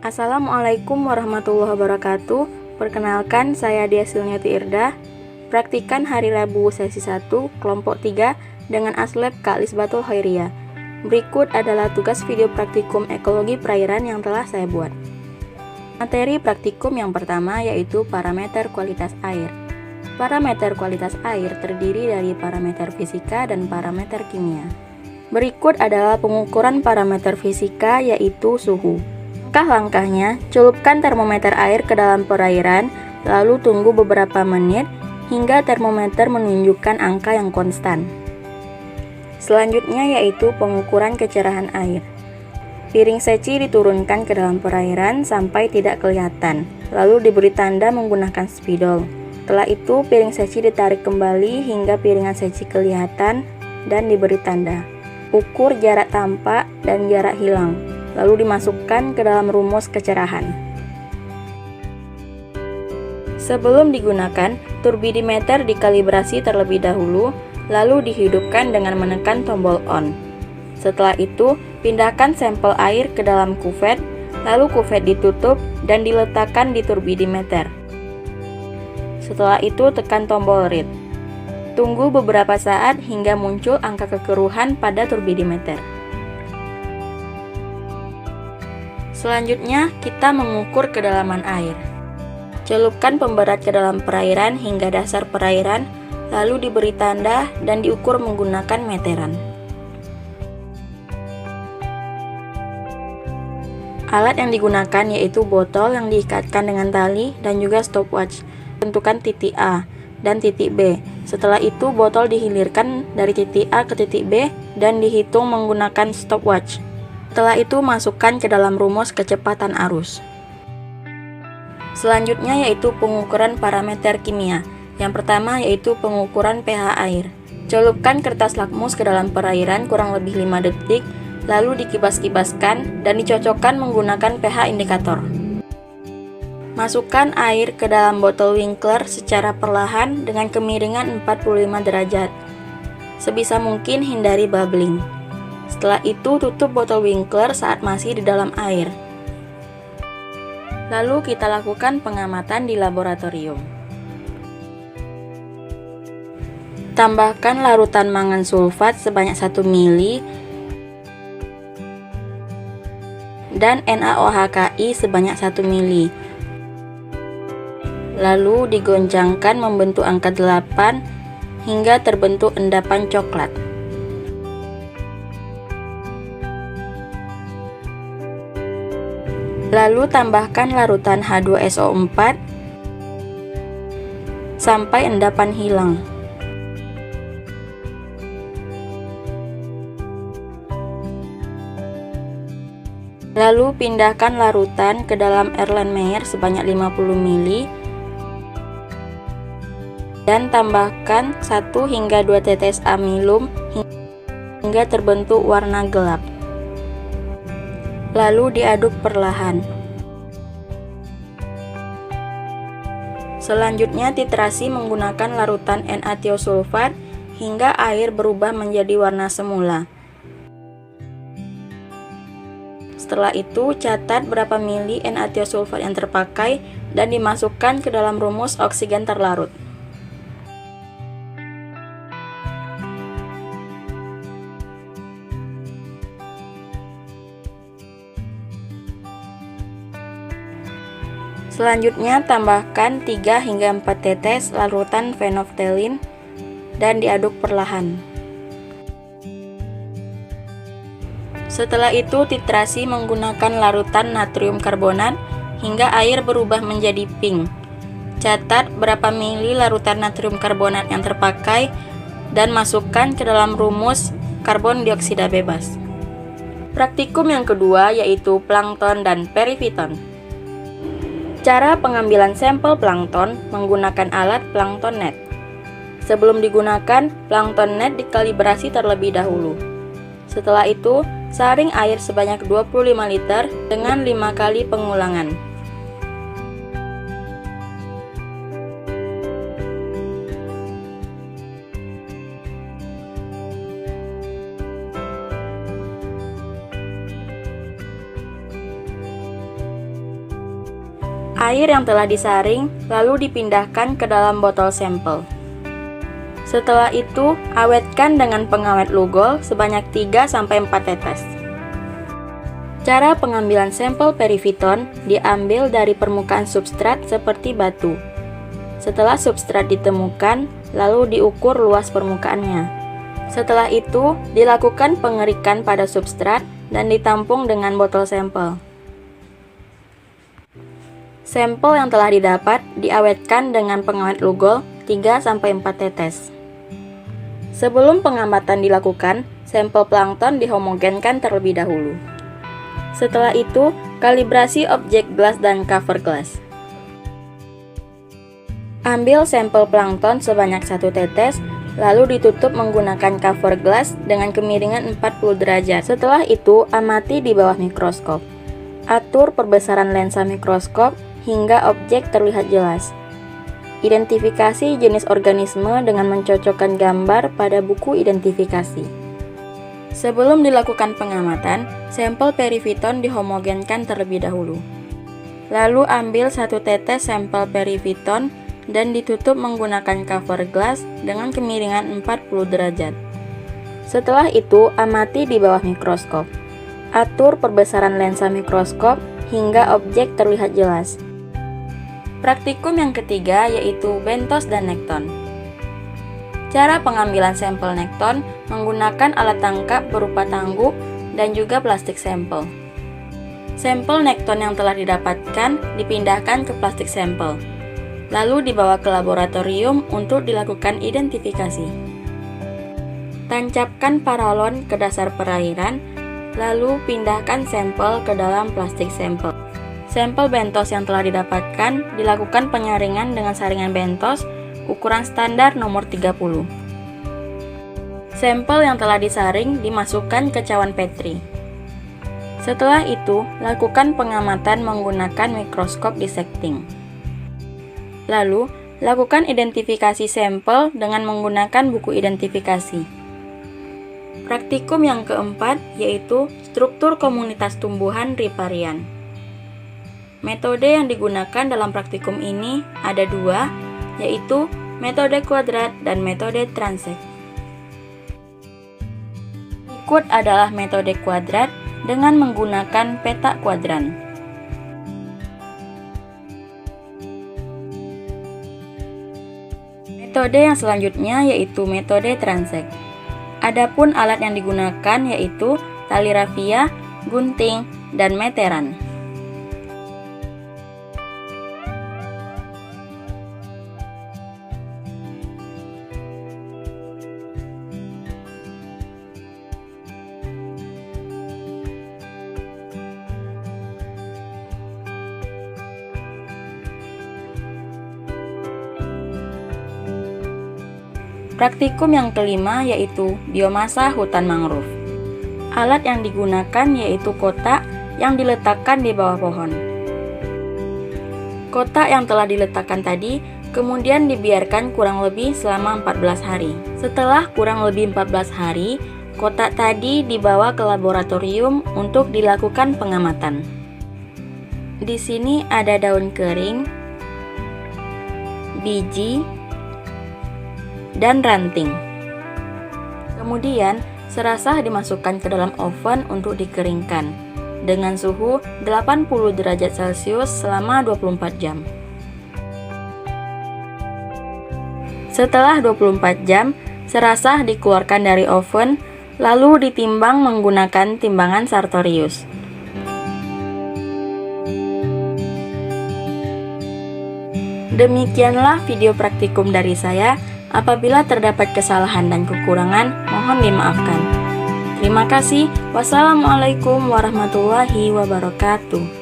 Assalamualaikum warahmatullahi wabarakatuh. Perkenalkan, saya Dia Silniati Irdah. Praktikan hari Rabu sesi 1, kelompok 3 dengan Aslab Kak Lisbatul Khairiyah. Berikut adalah tugas video praktikum ekologi perairan yang telah saya buat. Materi praktikum yang pertama yaitu parameter kualitas air. Parameter kualitas air terdiri dari parameter fisika dan parameter kimia. Berikut adalah pengukuran parameter fisika yaitu suhu. Langkah-langkahnya, celupkan termometer air ke dalam perairan, lalu tunggu beberapa menit hingga termometer menunjukkan angka yang konstan. Selanjutnya yaitu pengukuran kecerahan air. Piring seci diturunkan ke dalam perairan sampai tidak kelihatan, lalu diberi tanda menggunakan spidol. Setelah itu, piring seci ditarik kembali hingga piringan seci kelihatan dan diberi tanda. Ukur jarak tampak dan jarak hilang, lalu dimasukkan ke dalam rumus kecerahan. Sebelum digunakan, turbidimeter dikalibrasi terlebih dahulu, lalu dihidupkan dengan menekan tombol on. Setelah itu, pindahkan sampel air ke dalam kuvet, lalu kuvet ditutup dan diletakkan di turbidimeter. Setelah itu, tekan tombol read. Tunggu beberapa saat hingga muncul angka kekeruhan pada turbidimeter. Selanjutnya, kita mengukur kedalaman air. Celupkan pemberat ke dalam perairan hingga dasar perairan, lalu diberi tanda dan diukur menggunakan meteran. Alat yang digunakan yaitu botol yang diikatkan dengan tali dan juga stopwatch. Tentukan titik A dan titik B. Setelah itu, botol dihilirkan dari titik A ke titik B dan dihitung menggunakan stopwatch. Setelah itu, masukkan ke dalam rumus kecepatan arus. Selanjutnya yaitu pengukuran parameter kimia. Yang pertama yaitu pengukuran pH air. Celupkan kertas lakmus ke dalam perairan kurang lebih 5 detik, lalu dikibas-kibaskan dan dicocokkan menggunakan pH indikator. Masukkan air ke dalam botol Winkler secara perlahan dengan kemiringan 45 derajat. Sebisa mungkin hindari bubbling. Setelah itu, tutup botol Winkler saat masih di dalam air. Lalu kita lakukan pengamatan di laboratorium. Tambahkan larutan mangan sulfat sebanyak 1 ml dan NaOH-KI sebanyak 1 ml. Lalu digoncangkan membentuk angka 8 hingga terbentuk endapan coklat. Lalu tambahkan larutan H2SO4 sampai endapan hilang. Lalu pindahkan larutan ke dalam Erlenmeyer sebanyak 50 ml dan tambahkan 1 hingga 2 tetes amilum hingga terbentuk warna gelap. Lalu diaduk perlahan. Selanjutnya titrasi menggunakan larutan Na-tiosulfat hingga air berubah menjadi warna semula. Setelah itu, catat berapa mili Na-tiosulfat yang terpakai dan dimasukkan ke dalam rumus oksigen terlarut. Selanjutnya, tambahkan 3 hingga 4 tetes larutan fenolftalin dan diaduk perlahan. Setelah itu, titrasi menggunakan larutan natrium karbonat hingga air berubah menjadi pink. Catat berapa mili larutan natrium karbonat yang terpakai dan masukkan ke dalam rumus karbon dioksida bebas. Praktikum yang kedua yaitu plankton dan perifiton. Cara pengambilan sampel plankton menggunakan alat plankton net. Sebelum digunakan, plankton net dikalibrasi terlebih dahulu. Setelah itu, saring air sebanyak 25 liter dengan 5 kali pengulangan. Air yang telah disaring lalu dipindahkan ke dalam botol sampel. Setelah itu, awetkan dengan pengawet Lugol sebanyak 3-4 tetes. Cara pengambilan sampel periviton diambil dari permukaan substrat seperti batu. Setelah substrat ditemukan, lalu diukur luas permukaannya. Setelah itu, dilakukan pengerikan pada substrat dan ditampung dengan botol sampel. Sampel yang telah didapat diawetkan dengan pengawet Lugol 3-4 tetes. Sebelum pengamatan dilakukan, sampel plankton dihomogenkan terlebih dahulu. Setelah itu, kalibrasi objek gelas dan cover gelas. Ambil sampel plankton sebanyak 1 tetes, lalu ditutup menggunakan cover gelas dengan kemiringan 40 derajat. Setelah itu, amati di bawah mikroskop. Atur perbesaran lensa mikroskop hingga objek terlihat jelas. Identifikasi jenis organisme dengan mencocokkan gambar pada buku identifikasi. Sebelum dilakukan pengamatan, sampel periviton dihomogenkan terlebih dahulu. Lalu ambil 1 tetes sampel periviton dan ditutup menggunakan cover glass dengan kemiringan 40 derajat. Setelah itu, amati di bawah mikroskop. Atur perbesaran lensa mikroskop hingga objek terlihat jelas. Praktikum yang ketiga yaitu bentos dan nekton. Cara pengambilan sampel nekton menggunakan alat tangkap berupa tangguh dan juga plastik sampel. Sampel nekton yang telah didapatkan dipindahkan ke plastik sampel, lalu dibawa ke laboratorium untuk dilakukan identifikasi. Tancapkan paralon ke dasar perairan, lalu pindahkan sampel ke dalam plastik sampel. Sampel bentos yang telah didapatkan dilakukan penyaringan dengan saringan bentos ukuran standar nomor 30. Sampel yang telah disaring dimasukkan ke cawan Petri. Setelah itu, lakukan pengamatan menggunakan mikroskop dissecting. Lalu, lakukan identifikasi sampel dengan menggunakan buku identifikasi. Praktikum yang keempat yaitu struktur komunitas tumbuhan riparian. Metode yang digunakan dalam praktikum ini ada 2, yaitu metode kuadrat dan metode transek. Berikut adalah metode kuadrat dengan menggunakan peta kuadran. Metode yang selanjutnya yaitu metode transek. Adapun alat yang digunakan yaitu tali rafia, gunting, dan meteran. Praktikum yang kelima yaitu biomasa hutan mangrove. Alat yang digunakan yaitu kotak yang diletakkan di bawah pohon. Kotak yang telah diletakkan tadi kemudian dibiarkan kurang lebih selama 14 hari. Setelah kurang lebih 14 hari, kotak tadi dibawa ke laboratorium untuk dilakukan pengamatan. Di sini ada daun kering, biji, dan ranting. Kemudian, serasah dimasukkan ke dalam oven untuk dikeringkan dengan suhu 80 derajat Celcius selama 24 jam. Setelah 24 jam, serasah dikeluarkan dari oven lalu ditimbang menggunakan timbangan Sartorius. Demikianlah video praktikum dari saya. Apabila terdapat kesalahan dan kekurangan, mohon dimaafkan. Terima kasih. Wassalamualaikum warahmatullahi wabarakatuh.